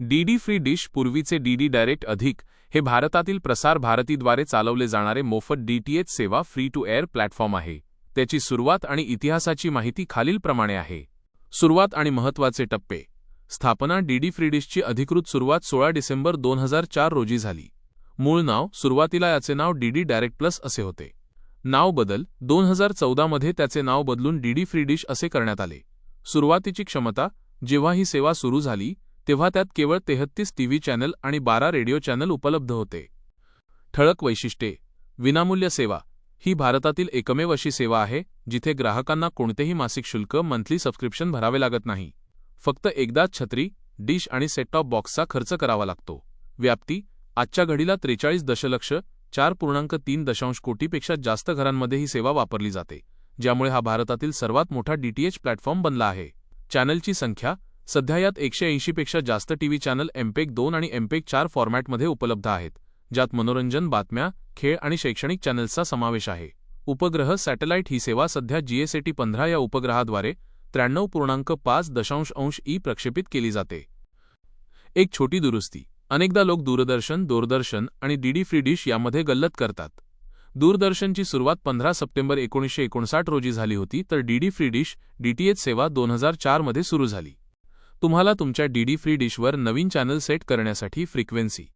DD free dish पूर्वीचे DD direct अधिक हे भारतातील प्रसार भारतीद्वारे चालवले जाणारे मोफत डीटीएच सेवा फ्री टू एअर प्लॅटफॉर्म आहे. त्याची सुरुवात आणि इतिहासाची माहिती खालीलप्रमाणे आहे. सुरुवात आणि महत्त्वाचे टप्पे. स्थापना. डीडी फ्री डिशची अधिकृत सुरुवात 16 डिसेंबर 2004 रोजी झाली. मूळ नाव. सुरुवातीला याचे नाव डीडी डायरेक्ट प्लस असे होते. नाव बदल. 2014 मध्ये त्याचे नाव बदलून डीडी फ्री डिश असे करण्यात आले. सुरुवातीची क्षमता. जेव्हा ही सेवा सुरू झाली तेव्हा त्यात केवळ 33 टीव्ही चॅनल आणि 12 रेडिओ चॅनल उपलब्ध होते. ठळक वैशिष्ट्ये. विनामूल्य सेवा. ही भारतातील एकमेव अशी सेवा आहे जिथे ग्राहकांना कोणतेही मासिक शुल्क मंथली सबस्क्रिप्शन भरावे लागत नाही. फक्त एकदाच छत्री, डिश आणि सेट टॉप बॉक्सचा खर्च करावा लागतो. व्याप्ती. आजच्या घडीला 43 दशलक्ष 4.3 कोटीपेक्षा जास्त घरांमध्ये ही सेवा वापरली जाते, ज्यामुळे हा भारतातील सर्वात मोठा डीटीएच प्लॅटफॉर्म बनला आहे. चॅनलची संख्या. सध्या यात 180 पेक्षा जास्त टीव्ही चॅनल एमपेग 2 आणि एमपेग 4 फॉर्मॅटमध्ये उपलब्ध आहेत, ज्यात मनोरंजन, बातम्या, खेळ आणि शैक्षणिक चॅनल्सचा समावेश आहे. उपग्रह सॅटेलाइट. ही सेवा सध्या GSAT-15 या उपग्रहाद्वारे 93.5 ई प्रक्षेपित केली जाते. एक छोटी दुरुस्ती. अनेकदा लोक दूरदर्शन आणि डीडी फ्री डिश यामध्ये गल्लत करतात. दूरदर्शनची सुरुवात 15 सप्टेंबर 1959 रोजी झाली होती, तर डीडी फ्री डिश डीटीएच सेवा 2004 मध्ये सुरू झाली. तुम्हाला तुमच्या डीडी फ्री डिशवर नवीन चॅनल सेट करण्यासाठी फ्रिक्वेन्सी